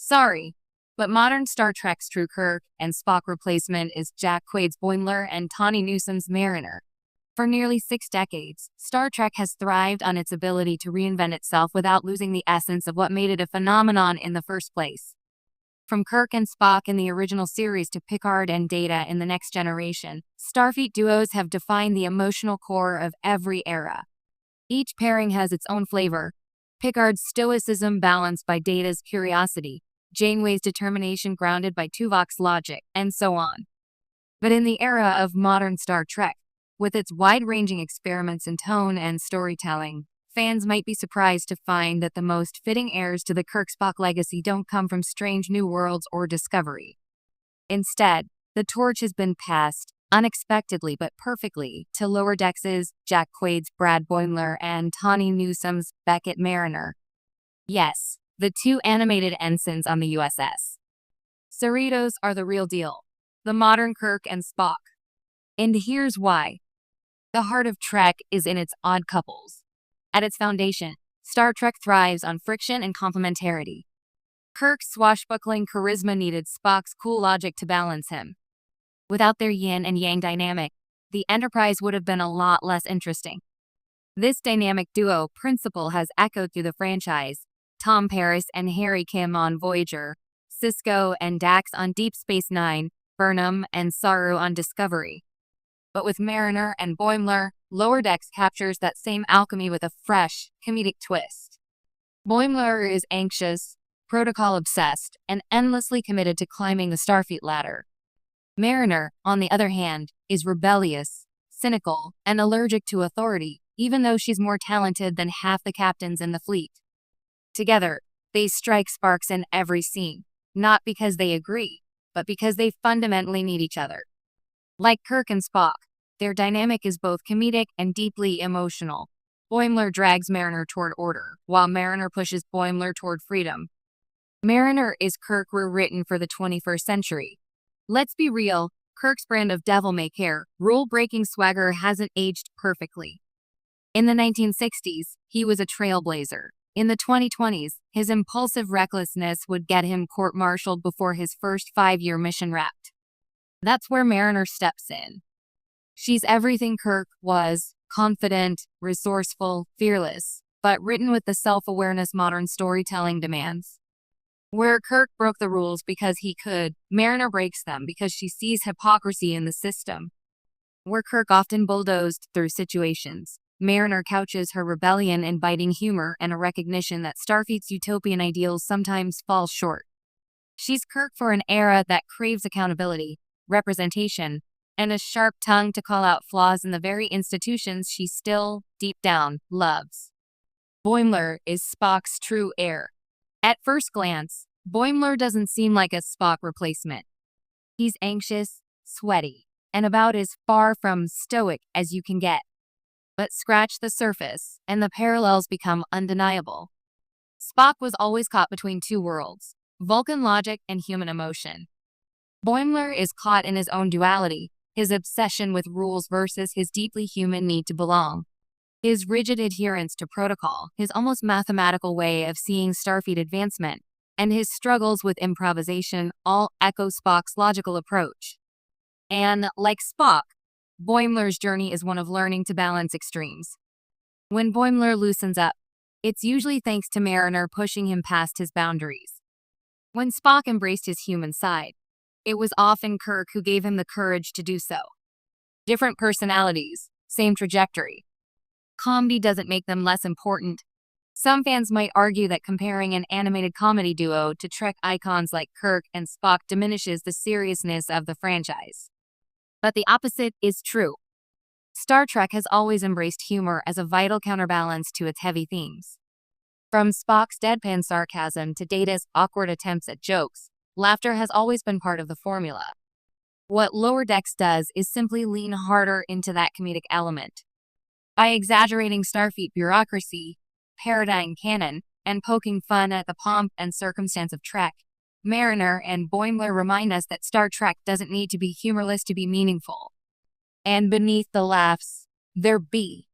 Sorry, but modern Star Trek's true Kirk and Spock replacement is Jack Quaid's Boimler and Tawny Newsom's Mariner. For nearly 6 decades, Star Trek has thrived on its ability to reinvent itself without losing the essence of what made it a phenomenon in the first place. From Kirk and Spock in the original series to Picard and Data in The Next Generation, Starfleet duos have defined the emotional core of every era. Each pairing has its own flavor. Picard's stoicism balanced by Data's curiosity, Janeway's determination grounded by Tuvok's logic, and so on. But in the era of modern Star Trek, with its wide-ranging experiments in tone and storytelling, fans might be surprised to find that the most fitting heirs to the Kirk-Spock legacy don't come from strange new worlds or discovery. Instead, the torch has been passed, unexpectedly but perfectly, to Lower Decks' Jack Quaid's Brad Boimler and Tawny Newsom's Beckett Mariner. Yes, the two animated ensigns on the USS Cerritos are the real deal, the modern Kirk and Spock. And here's why. The heart of Trek is in its odd couples. At its foundation, Star Trek thrives on friction and complementarity. Kirk's swashbuckling charisma needed Spock's cool logic to balance him. Without their yin and yang dynamic, the Enterprise would have been a lot less interesting. This dynamic duo principle has echoed through the franchise. Tom Paris and Harry Kim on Voyager, Sisko and Dax on Deep Space Nine, Burnham and Saru on Discovery. But with Mariner and Boimler, Lower Decks captures that same alchemy with a fresh, comedic twist. Boimler is anxious, protocol-obsessed, and endlessly committed to climbing the Starfleet ladder. Mariner, on the other hand, is rebellious, cynical, and allergic to authority, even though she's more talented than half the captains in the fleet. Together, they strike sparks in every scene, not because they agree, but because they fundamentally need each other. Like Kirk and Spock, their dynamic is both comedic and deeply emotional. Boimler drags Mariner toward order, while Mariner pushes Boimler toward freedom. Mariner is Kirk rewritten for the 21st century. Let's be real, Kirk's brand of devil-may-care, rule-breaking swagger hasn't aged perfectly. In the 1960s, he was a trailblazer. In the 2020s, his impulsive recklessness would get him court-martialed before his first 5-year mission wrapped. That's where Mariner steps in. She's everything Kirk was, confident, resourceful, fearless, but written with the self-awareness modern storytelling demands. Where Kirk broke the rules because he could, Mariner breaks them because she sees hypocrisy in the system. Where Kirk often bulldozed through situations, Mariner couches her rebellion in biting humor and a recognition that Starfleet's utopian ideals sometimes fall short. She's Kirk for an era that craves accountability, representation, and a sharp tongue to call out flaws in the very institutions she still, deep down, loves. Boimler is Spock's true heir. At first glance, Boimler doesn't seem like a Spock replacement. He's anxious, sweaty, and about as far from stoic as you can get. But scratch the surface, and the parallels become undeniable. Spock was always caught between two worlds, Vulcan logic and human emotion. Boimler is caught in his own duality, his obsession with rules versus his deeply human need to belong. His rigid adherence to protocol, his almost mathematical way of seeing Starfleet advancement, and his struggles with improvisation all echo Spock's logical approach. And, like Spock, Boimler's journey is one of learning to balance extremes. When Boimler loosens up, it's usually thanks to Mariner pushing him past his boundaries. When Spock embraced his human side, it was often Kirk who gave him the courage to do so. Different personalities, same trajectory. Comedy doesn't make them less important. Some fans might argue that comparing an animated comedy duo to Trek icons like Kirk and Spock diminishes the seriousness of the franchise. But the opposite is true. Star Trek has always embraced humor as a vital counterbalance to its heavy themes. From Spock's deadpan sarcasm to Data's awkward attempts at jokes, laughter has always been part of the formula. What Lower Decks does is simply lean harder into that comedic element. By exaggerating Starfleet bureaucracy, paradigm canon, and poking fun at the pomp and circumstance of Trek, Mariner and Boimler remind us that Star Trek doesn't need to be humorless to be meaningful. And beneath the laughs, there be